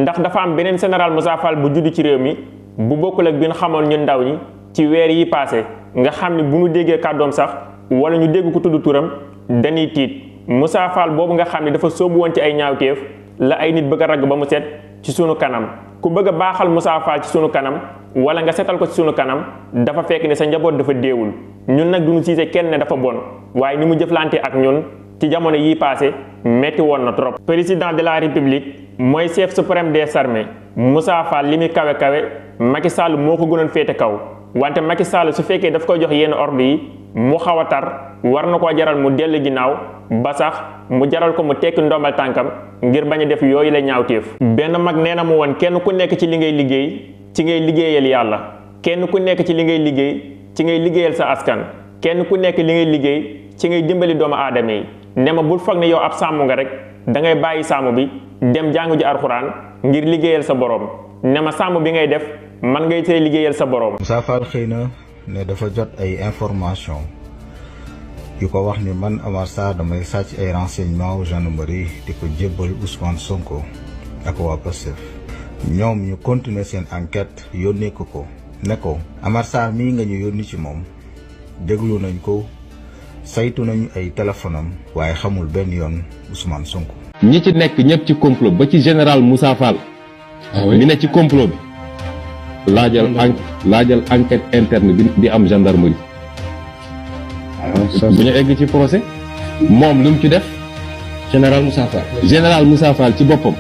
ndax dafa am beneen général Moussa Fall bu judd ci réew mi bu bokkul ak bi ñu xamoon ñun ndaw ñi ci weer yi passé nga xam ni bu ñu déggee kàddoom sax wala ñu dégg ko tudd turam dañuy tiit Moussa Fall boobu nga xam ne dafa sóobu woon ci ay ñaawteef la ay nit bëgg a ragg ba mu set ci sunu kanam ku bëgg a baaxal Moussa Fall ci sunu kanam wala nga setal ko ci sunu kanam dafa fekk ne sa njaboot dafa déewul ñun nag duñu siise kenn ne dafa bon waaye ni mu jëflante ak ñun ci jamono yii passé metti woon na trop. président de la république mooy chef suprême des armées Moussa Fall li muy kawe kawe Macky Sall moo ko gënoon féete kaw wante Macky Sall su fekkee daf koy jox yenn ordre yi mu xaw a tar war na koo jaral mu dellu ginnaaw ba sax mu jaral ko mu tekki ndombal tànkam ngir bañ a def yooyu la ñaawteef. benn mag nee na mu woon kenn ku nekk ci li ngay liggéey ci ngay liggéeyal yàlla kenn ku nekk ci li ngay liggéey ci ngay liggéeyal sa askan kenn ku nekk li ngay liggéey ci ngay dimbali doomu aadama yi ne ma bul foog ne yow ab sàmm nga rek da ngay bàyyi sàmm bi dem jàngu ji alxuraan ngir liggéeyal sa borom ne ma sàmm bi ngay def man ngay tey liggéeyal sa borom. Moussa Fall xëy na ne dafa jot ay information yu ko wax ni man Amar Sarr damay sàcc ay renseignements gendarmerie di ko jébbal Ousmane Sonko ak waa Pastef ñoom ñu continuer seen enquête yónnee ko ne ko Amar Sarr mii nga ñu yónni ci moom déglu nañ ko saytu nañu ay téléphone am waaye xamul benn yoon Ousmane Sonko. ñi ci nekk ñëpp ci complot ba ci général Moussa Fall. mi ne ci complot bi. laajal enquête interne bi am gendarmerie. bu ñu egg ci procès. moom lu mu ci def. général Moussa Fall ci boppam.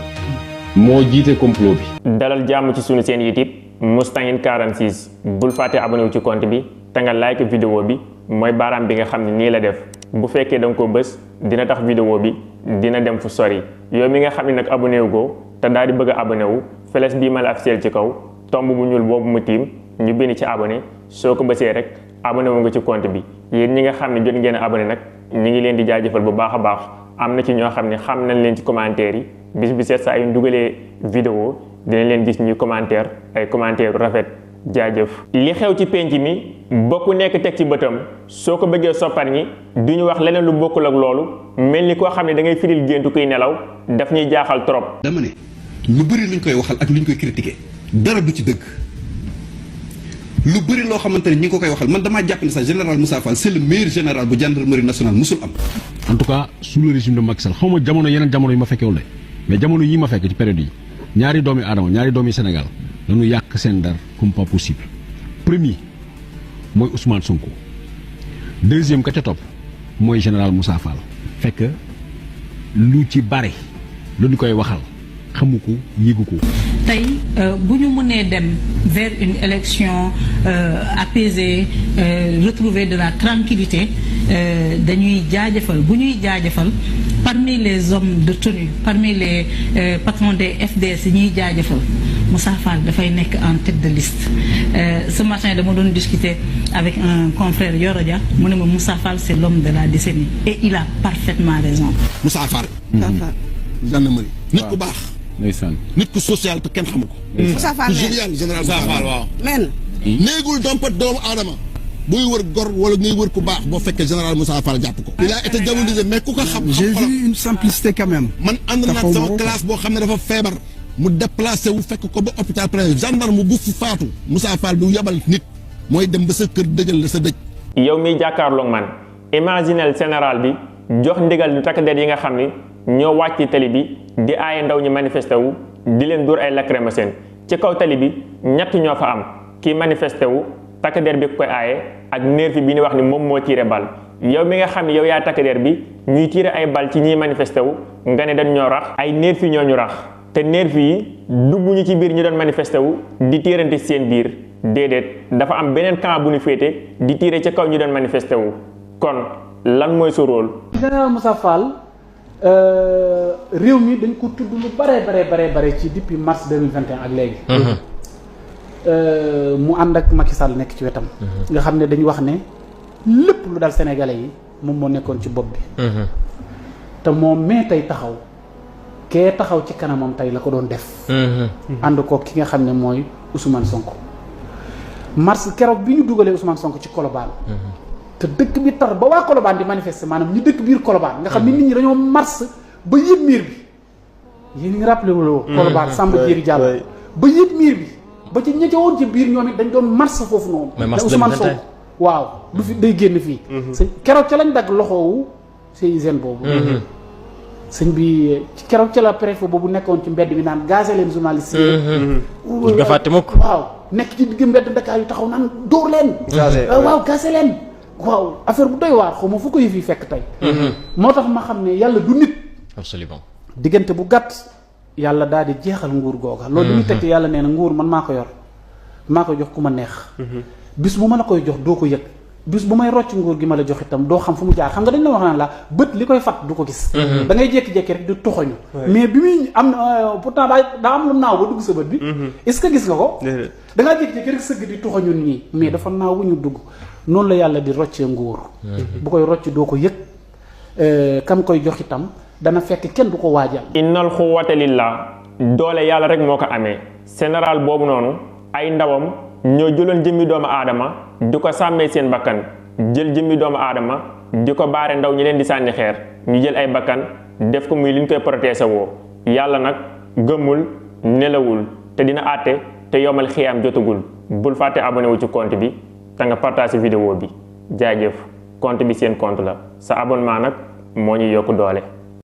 moo jiite complot bi. dalal jàmm ci sunu seen YouTube Moustangine 46 bul fàtte abonné wu ci compte bi te nga like vidéo bi mooy baaraam bi nga xam ne nii la def bu fekkee da nga ko bës dina tax vidéo bi dina dem fu sori yow mi nga xam ne nag abonné wu ko te daal di bëgg a abonné wu flèche bii ma la affiché ci kaw tomb bu ñuul boobu mu tiim ñu bind ci abonné soo ko bësee rek abonné wu nga ci compte bi yéen ñi nga xam ne jot ngeen a abonné nag ñi ngi leen di jaajëfal bu baax a baax am na ci ñoo xam ne xam nañ leen ci commentaire yi bis bi seet saa yu dugalee vidéo dinañ leen gis ñuy commentaire ay commentaire rafet jaajëf. li xew ci penc mi bokku nekk teg ci bëtam soo ko bëggee soppar ñi du ñu wax leneen lu bokkul ak loolu mel ni koo xam ne da ngay firil géntu kuy nelaw daf ñuy jaaxal trop. dama ne lu bëri luñ koy waxal ak luñ koy critiquer dara du ci dëgg lu bëri loo xamante ne ñi ngi ko koy waxal man damaa jàpp ne sax général Moussa Fall c'est le meilleur général bu gendarmerie nationale musul am. en tout cas sous le régime de Macky Sall xaw ma jamono yeneen jamono yi ma fekkewul de mais jamono yi ma fekk ci période yi ñaari doomi aadama ñaari doomi Sénégal dañu yàq seen dar comme pas possible. premier mooy Ousmane Sonko deuxième ka ca topp mooy général Moussa Fall. fekk lu ci bare lu ñu koy waxal xamu ko yéegu ko. tey bu ñu mënee dem vers une élection apaisée retrouver de la tranquillité dañuy jaajëfal bu ñuy jaajëfal parmi les hommes de tenue parmi les patrons des FDS yi ñuy jaajëfal Moussa Fall dafay nekk en tête de liste. Ce matin dama doon discuter avec un confrère Yoro Dia mu ne ma Moussa Fall c'est l'homme de la décennie et il a parfaitement raison. Moussa Fall. gendarmerie nit ku baax. nit ku social te kenn xamu ko. Moussa Fall génial général Moussa Fall waaw. men néegul dompat doomu aadama buy wër gor wala ngay wër ku baax boo fekkee général Moussa Fall jàpp ko. il a été diabolisé mais ku ko xam. j'ai vu une simplicité quand même. man ànd naa sama classe boo xam ne dafa feebar mu déplacé wu fekk ko ba hôpital près gendarme bu fu faatu Moussa Fall du yabal nit mooy dem ba sa kër dëggal la sa dëj. yow miy jàkkaarloog man imaginel général bi jox ndigal ñu takk der yi nga xam ni ñoo wàcc ci tali bi di aaye ndaw ñi manifesté wu di leen dóor ay lacrymogène ci kaw tali bi ñett ñoo fa am kii manifesté wu takk der bi koy aaye ak nervi bi ni wax ni moom moo tiire bal yow mi nga xam ne yow yaa takk der bi ñuy tiire ay bal ci ñiy manifesté wu nga ne dañ ñoo rax ay nervi ñoo ñu rax te nervi yi dugg ñu ci biir ñu doon manifesté wu di tiirante seen biir déedéet dafa am beneen camp bu ñu féete di tiire ci kaw ñu doon manifesté wu kon lan mooy sa rôle. général Moussa Fall réew mi dañ ko tudd lu bare ci depuis mars 2021 ak léegi. mu ànd ak Macky Sall nekk ci wetam. nga xam ne dañu wax ne lépp lu dal sénégalais yi moom moo nekkoon ci bopp bi. te moom mais tey taxaw kee taxaw ci kanamam tey la ko doon def. ànd ko ki nga xam ne mooy Ousmane Sonko. mars keroog bi ñu dugalee Ousmane Sonko ci Colobane. te dëkk bi tar ba waa Colobane di manifester maanaam ñi dëkk biir Colobane nga xam ni nit ñi dañoo mars ba yëg miir bi yéen ngi rappelé wuloo Colobane Samba Diéry Diallo ba yëg miir bi ba ci ña ca woon ci biir ñoom it dañ doon mars foofu noonu Ousmane Sonko waaw du fi day génn fii keroog ca lañ dagg loxoowu CIGN boobu sëñ bi ci keroog ca la préfet boobu nekkoon ci mbedd mi naan gazé leen journaliste yi nga fàtte mukk waaw nekk ci digg mbedd Dakar yu taxaw naan dóor leen waaw gazé leen waaw affaire bu doy waar xaw ma fu ko yëf yi fekk tey moo tax ma xam ne yàlla du nit absolument diggante bu gàtt yàlla daal di jeexal nguur googa loolu li muy teg yàlla nee na nguur man maa ko yor maa ko jox ku ma neex bis bu ma la koy jox doo ko yëg bis bu may rocc nguur gi ma la jox itam doo xam fu mu jaar xam nga dañ la wax naan la bët li koy fat du ko gis da ngay jékki-jékki rek di toxoñu mais bi muy am pourtant daa am lu naaw ba dugg sa bët bi est-ce que gis nga ko da ngaa jékki-jékki rek sëgg di toxoñu nii mais dafa naaw bu ñu dugg noonu la yàlla di roccee nguur bu koy rocc doo ko yëg kam koy jox itam dana fekk kenn du ko waajal innal xuwwata lillah doole yàlla rek moo ko amee général boobu noonu ay ndawam ñoo jëloon jëmmi doomu aadama di ko sàmmee seen bakkan jël jëmmi doomu aadama di ko baare ndaw ñi leen di sànni xeer ñu jël ay bakkan def ko muy li ñu koy protéger woo yàlla nag gëmmul nelawul te dina àtte te yomal xiyaam jotagul bul fàtte abonné wu ci compte bi te nga partage vidéo bi jaajëf compte bi seen compte la sa abonnement nag moo ñuy yokk doole